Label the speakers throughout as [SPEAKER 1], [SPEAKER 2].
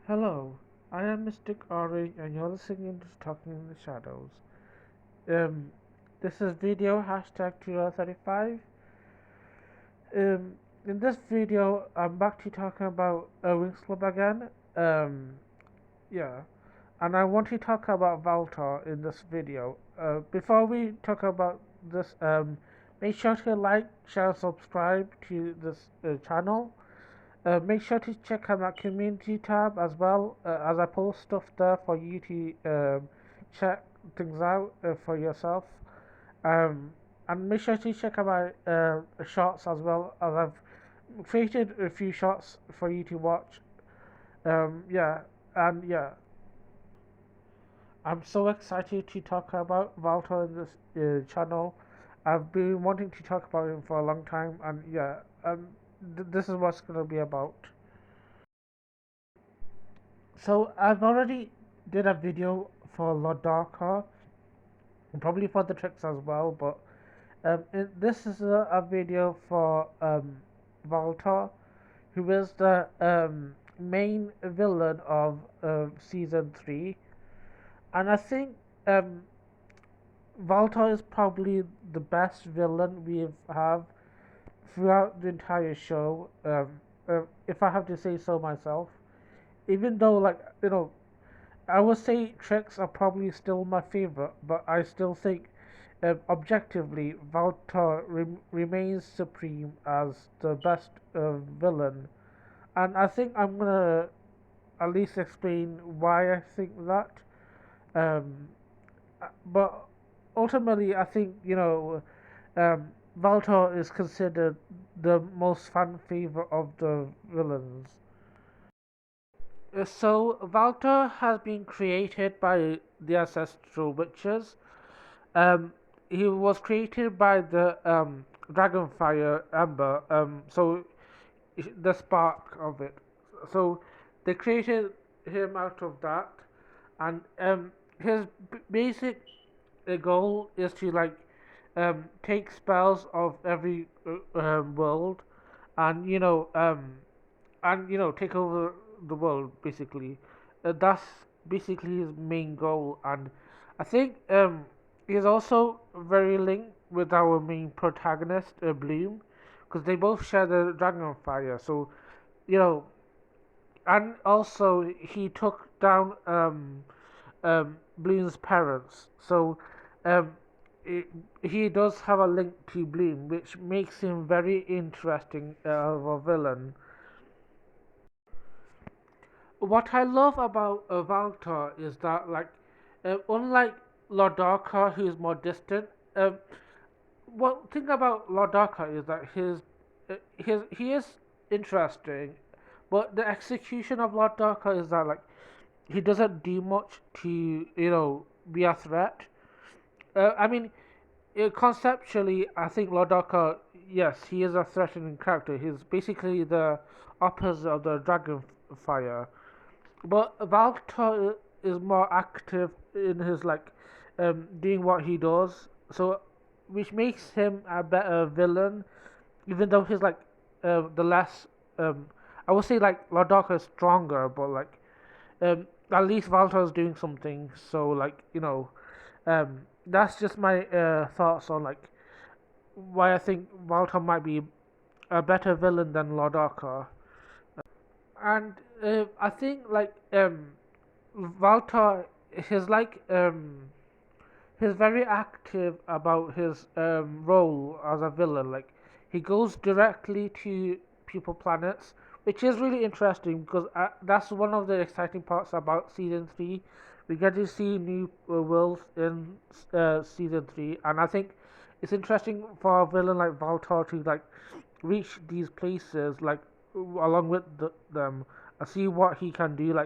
[SPEAKER 1] Hello, I am Mystic Orange and you're listening to Talking in the Shadows. Um, this is video hashtag 2035. Um, in this video, I'm back to talking about Winx again. Um, yeah, and I want to talk about Valtor in this video. Before we talk about this, make sure to like, share, and subscribe to this channel. Make sure to check out my community tab as well, as I post stuff there for you to check things out for yourself. Um, and make sure to check out my shorts as well, as I've created a few shorts for you to watch. Yeah, and yeah, I'm so excited to talk about Valtor in this channel. I've been wanting to talk about him for a long time, and yeah, this is what's gonna be about. So I've already did a video for Lord Darker, and probably for the tricks as well, but this is a video for Valtor, who is the main villain of season 3. And I think um, Valtor is probably the best villain we have throughout the entire show, if I have to say so myself. Even though, like, I would say tricks are probably still my favorite, but I still think objectively Valtor remains supreme as the best villain. And I think I'm gonna at least explain why I think that. Um, but ultimately, I think Valtor is considered the most fan favorite of the villains. So Valtor has been created by the ancestral witches. Um, he was created by the Dragonfire Ember. The spark of it. So they created him out of that, and his basic goal is to take spells of every world, and take over the world basically. That's basically his main goal, and I think he's also very linked with our main protagonist, Bloom, because they both share the dragon fire. So you know, and also he took down Bloom's parents. So um, it, he does have a link to Bloom, which makes him very interesting of a villain. What I love about Valtor is that, like, unlike Lord Darker, who's more distant, what thing about Lord Darker is that he is interesting, but the execution of Lord Darker is that, like, he doesn't do much to be a threat. I mean, conceptually, I think Lord Darker, yes, he is a threatening character. He's basically the opposite of the Dragonfire. But Valtor is more active in his doing what he does, so which makes him a better villain, even though he's the less I would say like Lodaka is stronger, but at least Valtor is doing something. So that's just my thoughts on why I think Valtor might be a better villain than Lodaka. And I think Valtor is he's very active about his role as a villain. Like he goes directly to people planets, which is really interesting because that's one of the exciting parts about season 3. We get to see new worlds in season 3, and I think it's interesting for a villain like Valtor to reach these places along with them and see what he can do.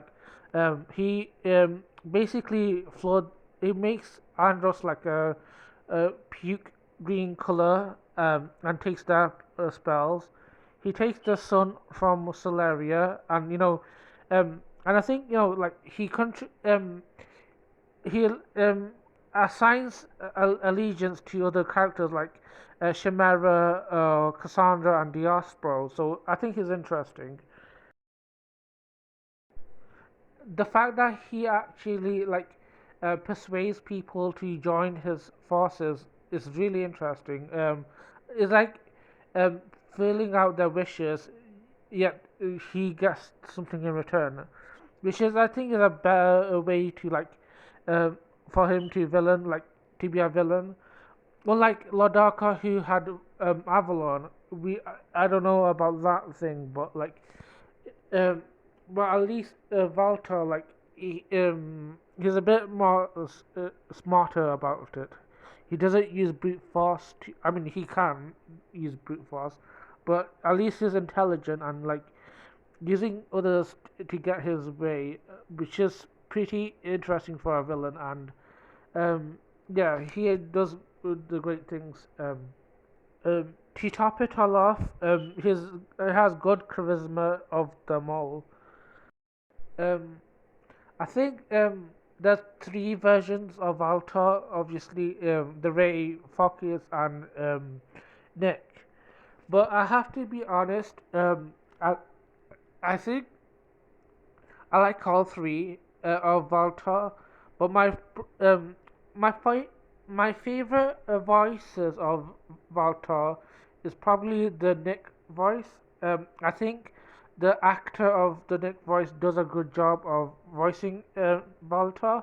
[SPEAKER 1] He basically flood. It makes Andros a puke green color and takes their spells. He takes the sun from Solaria, and I think he assigns allegiance to other characters like Chimera, Cassandra, and Diaspro. So I think he's interesting. the fact that he actually persuades people to join his forces is really interesting. It's like um, filling out their wishes, yet he gets something in return, which is I think is a better way to um, for him to villain to be a villain. Unlike Lodaka, who had Avalon, I don't know about that thing, but um, but at least Valtor, he's a bit more smarter about it. He doesn't use brute force. I mean, he can use brute force, but at least he's intelligent and using others to get his way, which is pretty interesting for a villain. And yeah, he does the great things. To top it all off, his has good charisma of them all. Um, I think there's three versions of Valtor. Obviously, the Ray, Focus, and Nick. But I have to be honest. I think I like all three of Valtor. But um my fi- my favorite voices of Valtor is probably the Nick voice. I think the actor of the Nick voice does a good job of voicing Valtor.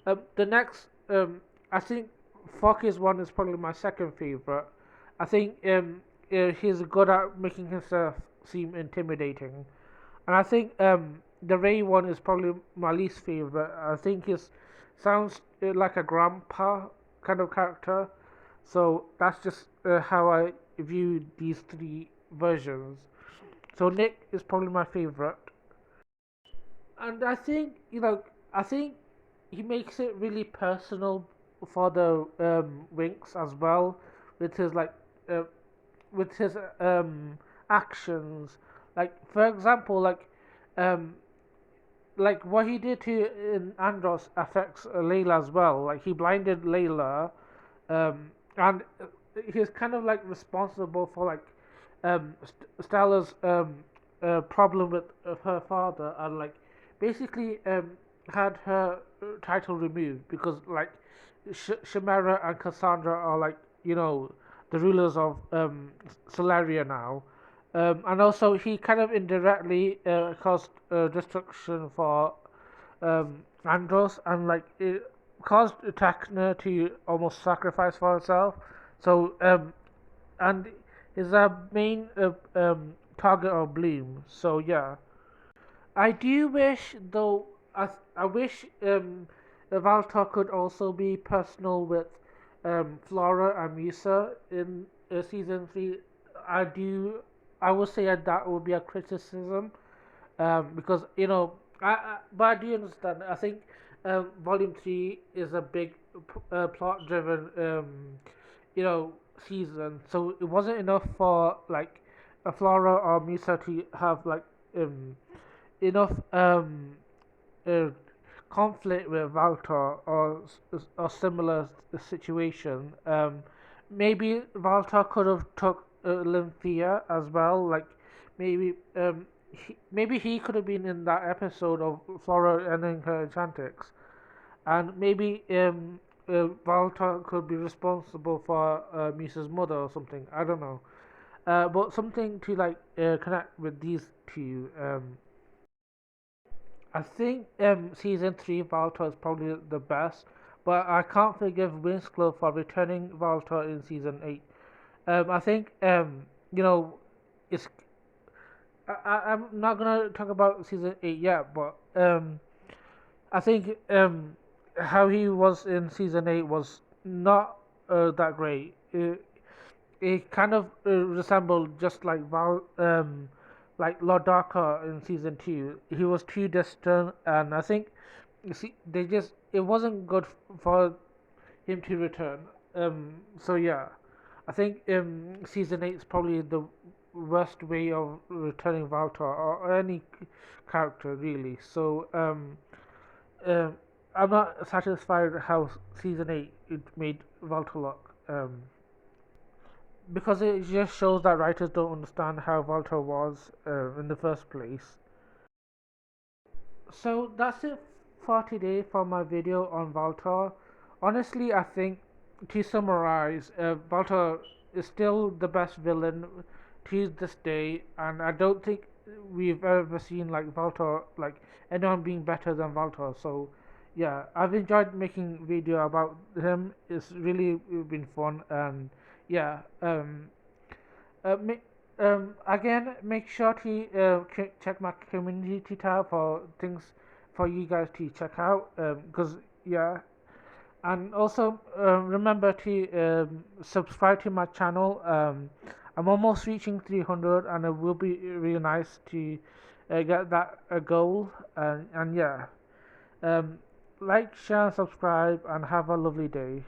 [SPEAKER 1] The next, I think Focus one is probably my second favorite. I think he's good at making himself seem intimidating, and I think the Ray one is probably my least favorite. I think he sounds like a grandpa kind of character, so that's just how I view these three versions. So Nick is probably my favorite, and I think I think he makes it really personal for the Winx as well, with his uh, with his actions. Like for example, um what he did to in Andros affects Layla as well. Like he blinded Layla, and he's kind of responsible for Stella's problem with her father, and basically had her title removed because Chimera and Cassandra are the rulers of Solaria now. And also, he kind of indirectly caused destruction for Andros, and it caused Tacna to almost sacrifice for herself. So, and is a main target of Bloom. So yeah, I do wish though. I wish Valtor could also be personal with Flora and Musa in season 3. I do. I would say that would be a criticism because but I do understand. I think Volume 3 is a big plot-driven you know season, so it wasn't enough for a Flora or Musa to have um enough uh, conflict with Valtor or similar situation. Maybe Valtor could have took Lymphia as well. Maybe maybe he could have been in that episode of Flora ending her Enchantrix, and maybe Valtor could be responsible for Misa's mother or something. I don't know. But something to connect with these two. I think season 3 Valtor is probably the best, but I can't forgive Winslow for returning Valtor in season 8. I think it's I'm not gonna talk about season 8 yet, but I think how he was in season 8 was not that great. It kind of resembled just like Lord Darker in season 2. He was too distant, and I think they just it wasn't good for him to return. So yeah, I think season 8 is probably the worst way of returning Valtor or any character really. So um, I'm not satisfied how season 8 it made Valtor look. Because it just shows that writers don't understand how Valtor was in the first place. So that's it for today for my video on Valtor. Honestly, I think to summarize, Valtor is still the best villain to this day, and I don't think we've ever seen like Valtor, like anyone being better than Valtor. So, yeah, I've enjoyed making video about him. It's really been fun, and yeah, uh, ma- again, make sure to check my community tab for things for you guys to check out. Because yeah, and also remember to subscribe to my channel. I'm almost reaching 300, and it will be really nice to get that goal. And yeah, um, like, share, and subscribe, and have a lovely day.